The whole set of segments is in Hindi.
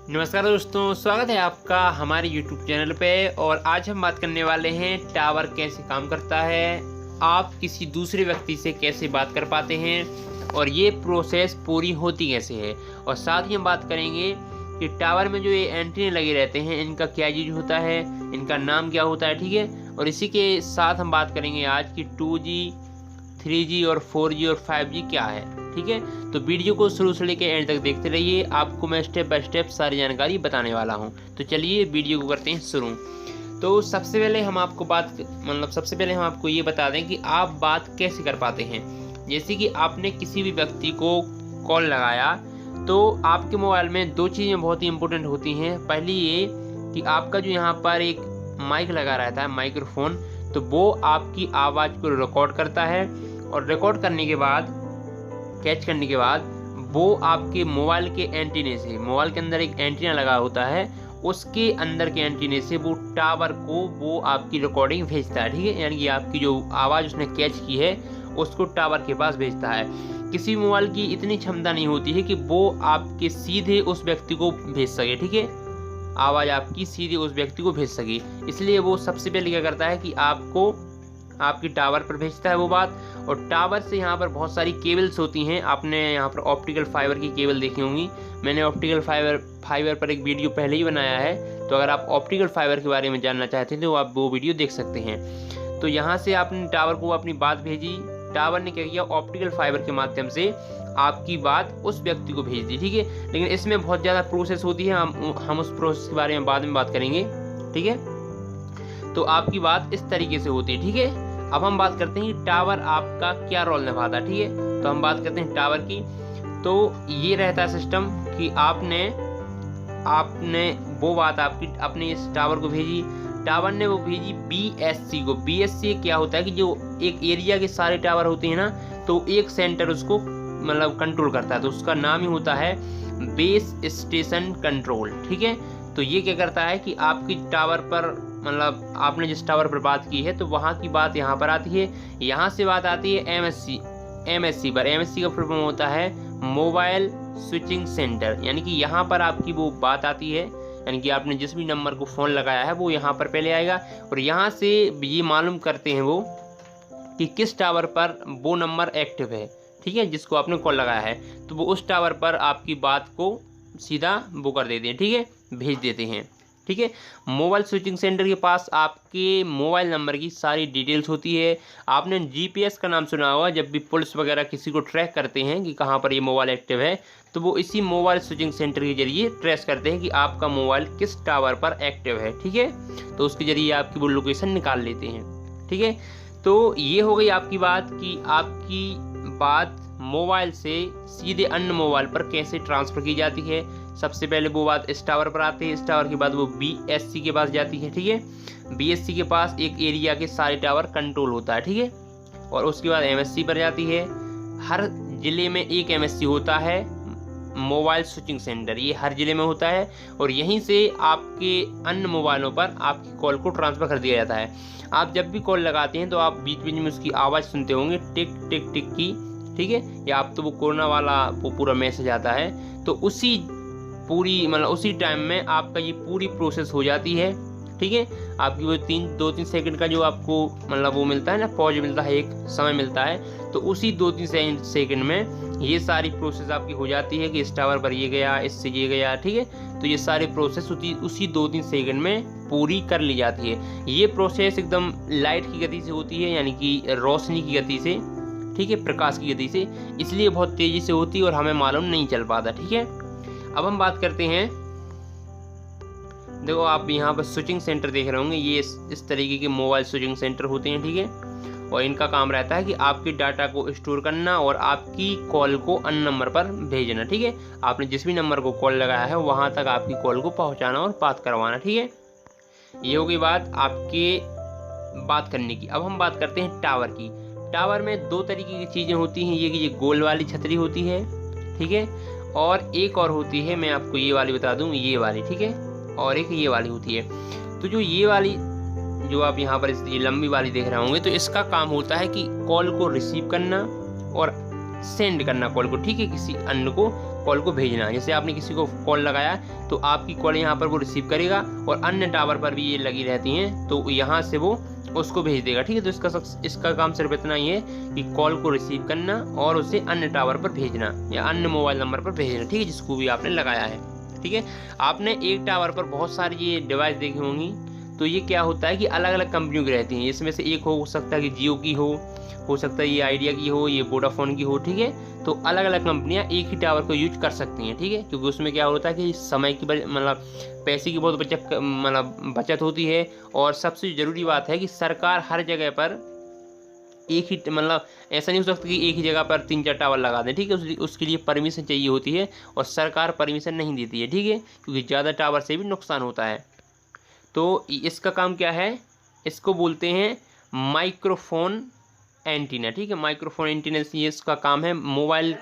नमस्कार दोस्तों, स्वागत है आपका हमारे YouTube चैनल पे। और आज हम बात करने वाले हैं टावर कैसे काम करता है, आप किसी दूसरे व्यक्ति से कैसे बात कर पाते हैं और ये प्रोसेस पूरी होती कैसे है। और साथ ही हम बात करेंगे कि टावर में जो ये एंटीने लगे रहते हैं इनका क्या यूज होता है, इनका नाम क्या होता है, ठीक है। और इसी के साथ हम बात करेंगे आज की 2G 3G और 4G और 5G क्या है, ठीक है। तो वीडियो को शुरू से लेकर एंड तक देखते रहिए, आपको मैं स्टेप बाय स्टेप सारी जानकारी बताने वाला हूं। तो चलिए वीडियो को करते हैं शुरू। तो सबसे पहले हम आपको ये बता दें कि आप बात कैसे कर पाते हैं। जैसे कि आपने किसी भी व्यक्ति को कॉल लगाया तो आपके मोबाइल में दो चीज़ें बहुत ही इंपॉर्टेंट होती हैं। पहली ये कि आपका जो यहाँ पर एक माइक लगा रहता है, माइक्रोफोन, तो वो आपकी आवाज़ को रिकॉर्ड करता है और रिकॉर्ड करने के बाद, कैच करने के बाद, वो आपके मोबाइल के एंटीने से, मोबाइल के अंदर एक एंटीना लगा होता है, उसके अंदर के एंटीने से वो टावर को वो आपकी रिकॉर्डिंग भेजता है, ठीक है। यानी कि आपकी जो आवाज़ उसने कैच की है उसको टावर के पास भेजता है। किसी मोबाइल की इतनी क्षमता नहीं होती है कि वो आपके सीधे उस व्यक्ति को भेज सके, ठीक है, आवाज़ आपकी सीधे उस व्यक्ति को भेज सके। इसलिए वो सबसे पहले क्या करता है कि आपको आपकी टावर पर भेजता है वो बात। और टावर से यहाँ पर बहुत सारी केबल्स होती हैं। आपने यहाँ पर ऑप्टिकल फाइबर की केबल देखी होंगी, मैंने ऑप्टिकल फाइबर पर एक वीडियो पहले ही बनाया है। तो अगर आप ऑप्टिकल फाइबर के बारे में जानना चाहते हैं तो आप वो वीडियो देख सकते हैं। तो यहाँ से आपने टावर को अपनी बात भेजी, टावर ने क्या किया, ऑप्टिकल फाइबर के माध्यम से आपकी बात उस व्यक्ति को भेज दी, ठीक है। लेकिन इसमें बहुत ज़्यादा प्रोसेस होती है, हम उस प्रोसेस के बारे में बाद में बात करेंगे, ठीक है। तो आपकी बात इस तरीके से होती है, ठीक है। अब हम बात करते हैं कि टावर आपका क्या रोल निभाता है, ठीक है। तो हम बात करते हैं टावर की। तो ये रहता है सिस्टम कि आपने वो बात आपकी अपने इस टावर को भेजी, टावर ने वो भेजी BSC को। BSC क्या होता है कि जो एक एरिया के सारे टावर होते हैं ना, तो एक सेंटर उसको कंट्रोल करता है, तो उसका नाम ही होता है बेस स्टेशन कंट्रोल, ठीक है। तो ये क्या करता है कि आपकी टावर पर आपने जिस टावर पर बात की है तो वहाँ की बात यहाँ पर आती है, यहाँ से बात आती है MSC पर। MSC का फुल फॉर्म होता है मोबाइल स्विचिंग सेंटर। यानी कि यहाँ पर आपकी वो बात आती है, यानी कि आपने जिस भी नंबर को फ़ोन लगाया है वो यहाँ पर पहले आएगा और यहाँ से ये मालूम करते हैं वो कि किस टावर पर वो नंबर एक्टिव है, ठीक है, जिसको आपने कॉल लगाया है। तो वो उस टावर पर आपकी बात को सीधा वो कर देते हैं, ठीक है, भेज देते हैं, ठीक है। मोबाइल स्विचिंग सेंटर के पास आपके मोबाइल नंबर की सारी डिटेल्स होती है। आपने GPS का नाम सुना होगा, जब भी पुलिस वगैरह किसी को ट्रैक करते हैं कि कहाँ पर ये मोबाइल एक्टिव है, तो वो इसी मोबाइल स्विचिंग सेंटर के जरिए ट्रेस करते हैं कि आपका मोबाइल किस टावर पर एक्टिव है, ठीक है। तो उसके जरिए आपकी वो लोकेशन निकाल लेते हैं, ठीक है। तो ये हो गई आपकी बात कि आपकी बात मोबाइल से सीधे अन्य मोबाइल पर कैसे ट्रांसफ़र की जाती है। सबसे पहले वो बात इस टावर पर आती है, इस टावर के बाद वो BSC के पास जाती है, ठीक है। BSC के पास एक एरिया के सारे टावर कंट्रोल होता है, ठीक है। और उसके बाद MSC पर जाती है। हर ज़िले में एक MSC होता है, मोबाइल स्विचिंग सेंटर, ये हर ज़िले में होता है और यहीं से आपके अन्य मोबाइलों पर आपकी कॉल को ट्रांसफ़र कर दिया जाता है। आप जब भी कॉल लगाते हैं तो आप बीच बीच में उसकी आवाज़ सुनते होंगे, टिक टिक टिक की, ठीक है। या आप तो वो कोरोना वाला वो पूरा मैसेज आता है, तो उसी टाइम में आपका ये पूरी प्रोसेस हो जाती है, ठीक है। आपकी वो 2-3 सेकंड का जो आपको वो मिलता है ना, पॉज मिलता है, एक समय मिलता है, तो उसी 2-3 सेकंड में ये सारी प्रोसेस आपकी हो जाती है कि इस टावर पर ये गया, इससे ये गया, ठीक है। तो ये सारी प्रोसेस उसी 2-3 सेकंड में पूरी कर ली जाती है। ये प्रोसेस एकदम लाइट की गति से होती है, यानी कि रोशनी की गति से, ठीक है, प्रकाश की गति से, इसलिए बहुत तेज़ी से होती है और हमें मालूम नहीं चल पाता, ठीक है। अब हम बात करते हैं, देखो आप यहाँ पर स्विचिंग सेंटर देख रहे होंगे, ये इस तरीके के मोबाइल स्विचिंग सेंटर होते हैं, ठीक है। और इनका काम रहता है कि आपके डाटा को स्टोर करना और आपकी कॉल को अन्य नंबर पर भेजना, ठीक है। आपने जिस भी नंबर को कॉल लगाया है वहाँ तक आपकी कॉल को पहुँचाना और बात करवाना, ठीक है। ये हो गई बात आपके बात करने की। अब हम बात करते हैं टावर की। टावर में दो तरीके की चीज़ें होती हैं, ये गोल वाली छतरी होती है, ठीक है, और एक और होती है, मैं आपको ये वाली बता दूं, ये वाली, ठीक है, और एक ये वाली होती है। तो जो ये वाली, जो आप यहाँ पर ये लंबी वाली देख रहे होंगे, तो इसका काम होता है कि कॉल को रिसीव करना और सेंड करना कॉल को, ठीक है, किसी अन्य को। कॉल को भेजना। जैसे आपने किसी को कॉल लगाया तो आपकी कॉल यहाँ पर वो रिसीव करेगा और अन्य टावर पर भी ये लगी रहती हैं, तो यहाँ से वो उसको भेज देगा। ठीक है, तो इसका काम सिर्फ इतना ही है कि कॉल को रिसीव करना और उसे अन्य टावर पर भेजना या अन्य मोबाइल नंबर पर भेजना। ठीक है, जिसको भी आपने लगाया है। ठीक है, आपने एक टावर पर बहुत सारी ये डिवाइस देखी होंगी, तो ये क्या होता है कि अलग अलग कंपनियों की रहती हैं। इसमें से एक हो सकता है कि जियो की हो सकता है ये आइडिया की हो, ये वोडाफोन की हो। ठीक है, तो अलग अलग कंपनियां एक ही टावर को यूज कर सकती हैं। ठीक है, क्योंकि उसमें क्या होता है कि समय की मतलब पैसे की बहुत बचत होती है। और सबसे ज़रूरी बात है कि सरकार हर जगह पर एक ही मतलब ऐसा नहीं हो सकता कि एक ही जगह पर 3-4 टावर लगा दें। ठीक है, उसके लिए परमिशन चाहिए होती है और सरकार परमिशन नहीं देती है। ठीक है, क्योंकि ज़्यादा टावर से भी नुकसान होता है। तो इसका काम क्या है, इसको बोलते हैं माइक्रोफोन एंटीना। ठीक है, माइक्रोफोन एंटीना ये इसका काम है मोबाइल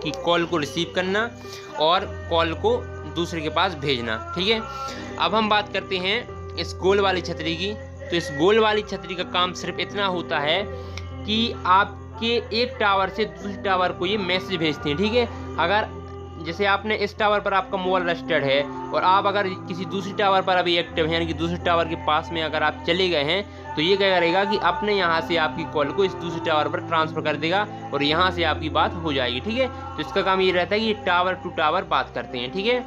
की कॉल को रिसीव करना और कॉल को दूसरे के पास भेजना। ठीक है, अब हम बात करते हैं इस गोल वाली छतरी की। तो इस गोल वाली छतरी का काम सिर्फ इतना होता है कि आपके एक टावर से दूसरे टावर को ये मैसेज भेजते हैं। ठीक है, अगर जैसे आपने इस टावर पर आपका मोबाइल रजिस्टर्ड है और आप अगर किसी दूसरी टावर पर अभी एक्टिव हैं, यानी कि दूसरे टावर के पास में अगर आप चले गए हैं, तो ये क्या करेगा कि अपने यहाँ से आपकी कॉल को इस दूसरे टावर पर ट्रांसफ़र कर देगा और यहाँ से आपकी बात हो जाएगी। ठीक है, तो इसका काम ये रहता है कि ये टावर टू टावर बात करते हैं। ठीक है,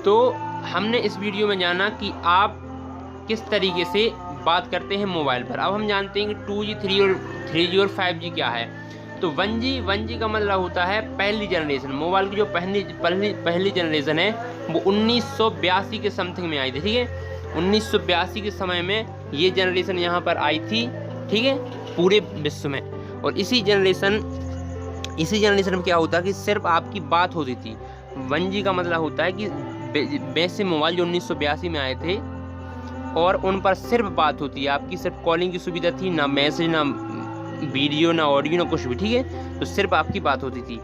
तो हमने इस वीडियो में जाना कि आप किस तरीके से बात करते हैं मोबाइल पर। अब हम जानते हैं कि 2G 3G और 5G क्या है। तो 1G का मतलब होता है पहली जनरेशन। मोबाइल की जो पहली जनरेशन है वो 1982 के समथिंग में आई थी। ठीक है, 1982 के समय में ये जनरेशन यहाँ पर आई थी। ठीक है, पूरे विश्व में। और इसी जनरेशन में क्या होता है कि सिर्फ आपकी बात होती थी। 1G का मतलब होता है कि वैसे मोबाइल जो 1982 में आए थे और उन पर सिर्फ बात होती है, आपकी सिर्फ कॉलिंग की सुविधा थी, ना मैसेज, ना वीडियो, ना ऑडियो, ना कुछ भी। ठीक है, तो सिर्फ आपकी बात होती थी।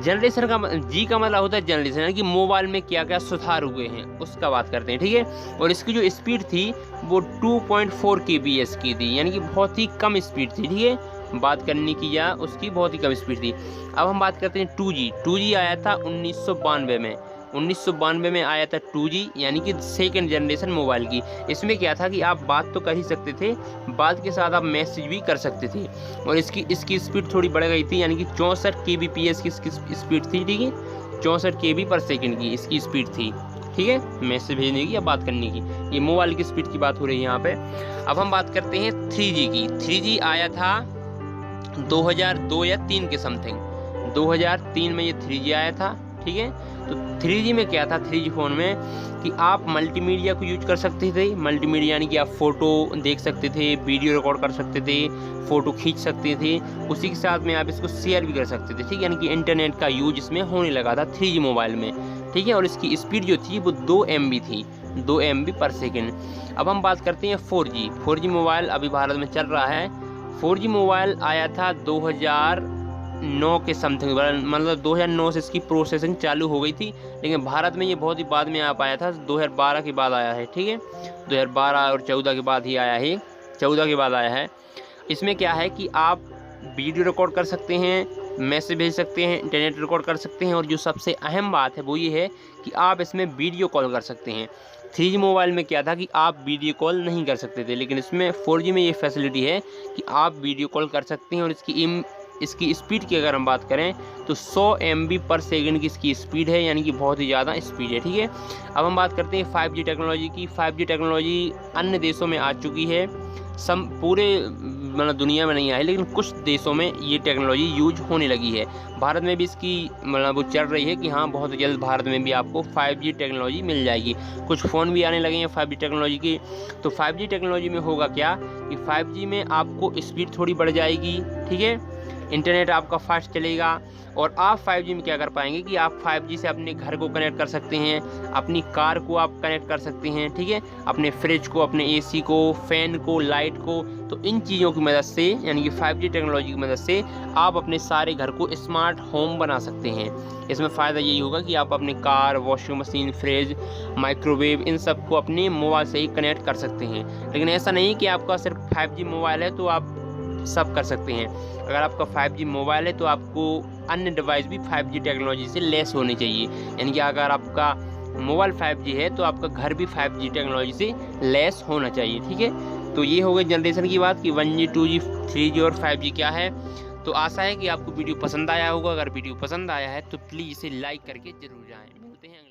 जनरेशन का जी का मतलब होता है जनरेशन, यानी कि मोबाइल में क्या क्या सुधार हुए हैं उसका बात करते हैं। ठीक है, और इसकी जो स्पीड थी वो 2.4 kbps की थी, यानी कि बहुत ही कम स्पीड थी। ठीक है, बात करने की या उसकी बहुत ही कम स्पीड थी। अब हम बात करते हैं 2G आया था 1992 में। 1992 में आया था 2G, यानी कि सेकंड जनरेशन मोबाइल की। इसमें क्या था कि आप बात तो कर ही सकते थे, बात के साथ आप मैसेज भी कर सकते थे। और इसकी स्पीड थोड़ी बढ़ गई थी, यानी कि 64 kbps की इसकी स्पीड थी। ठीक है, 64 kb पर सेकेंड की इसकी स्पीड थी। ठीक है, मैसेज भेजने की या बात करने की, ये मोबाइल की स्पीड की बात हो रही है यहाँ पे। अब हम बात करते हैं 3G की। 3G आया था 2002 या 3 के समथिंग। 2003 में ये 3G आया था। ठीक है, तो 3G में क्या था, 3G फ़ोन में कि आप मल्टीमीडिया को यूज कर सकते थे। मल्टीमीडिया यानी कि आप फ़ोटो देख सकते थे, वीडियो रिकॉर्ड कर सकते थे, फ़ोटो खींच सकते थे, उसी के साथ में आप इसको शेयर भी कर सकते थे। ठीक है, यानी कि इंटरनेट का यूज इसमें होने लगा था 3G मोबाइल में। ठीक है, और इसकी स्पीड जो थी वो 2 MB थी, 2 MB पर सेकेंड। अब हम बात करते हैं 4G मोबाइल अभी भारत में चल रहा है। 4G मोबाइल आया था 2009 के समथिंग, मतलब 2009 से इसकी प्रोसेसिंग चालू हो गई थी, लेकिन भारत में ये बहुत ही बाद में आ पाया था, 2012 के बाद आया है। ठीक है, 2012 और 14 के बाद ही आया है, 14 के बाद आया है। इसमें क्या है कि आप वीडियो रिकॉर्ड कर सकते हैं, मैसेज भेज सकते हैं, इंटरनेट रिकॉर्ड कर सकते हैं, और जो सबसे अहम बात है वो ये है कि आप इसमें वीडियो कॉल कर सकते हैं। 3G मोबाइल में क्या था कि आप वीडियो कॉल नहीं कर सकते थे, लेकिन इसमें 4G में ये फैसिलिटी है कि आप वीडियो कॉल कर सकते हैं। और इसकी स्पीड की अगर हम बात करें तो 100 MB पर सेकेंड की इसकी स्पीड है, यानी कि बहुत ही ज़्यादा स्पीड है। ठीक है, अब हम बात करते हैं 5G टेक्नोलॉजी की। 5G टेक्नोलॉजी अन्य देशों में आ चुकी है, पूरे मतलब दुनिया में नहीं आई, लेकिन कुछ देशों में ये टेक्नोलॉजी यूज होने लगी है। भारत में भी इसकी मतलब वो चल रही है कि हाँ बहुत जल्द भारत में भी आपको 5G टेक्नोलॉजी मिल जाएगी। कुछ फ़ोन भी आने लगे हैं 5G टेक्नोलॉजी की। तो 5G टेक्नोलॉजी में होगा क्या कि 5G में आपको स्पीड थोड़ी बढ़ जाएगी। ठीक है, इंटरनेट आपका फास्ट चलेगा, और आप 5G में क्या कर पाएंगे कि आप 5G से अपने घर को कनेक्ट कर सकते हैं, अपनी कार को आप कनेक्ट कर सकते हैं। ठीक है, अपने फ्रिज को, अपने AC को, फैन को, लाइट को। तो इन चीज़ों की मदद से, यानी कि 5G टेक्नोलॉजी की मदद से आप अपने सारे घर को स्मार्ट होम बना सकते हैं। इसमें फ़ायदा यही होगा कि आप अपने car, washing machine, fridge, microwave, इन सब को अपने मोबाइल से ही कनेक्ट कर सकते हैं। लेकिन ऐसा नहीं कि आपका सिर्फ 5G मोबाइल है तो आप सब कर सकते हैं। अगर आपका 5G मोबाइल है तो आपको अन्य डिवाइस भी 5G टेक्नोलॉजी से लेस होने चाहिए। यानी कि अगर आपका मोबाइल 5G है तो आपका घर भी 5G टेक्नोलॉजी से लेस होना चाहिए। ठीक है, तो ये हो गई जनरेशन की बात कि 1G 2G 3G और 5G क्या है। तो आशा है कि आपको वीडियो पसंद आया होगा। अगर वीडियो पसंद आया है तो प्लीज़ इसे लाइक करके जरूर जाएं। मिलते हैं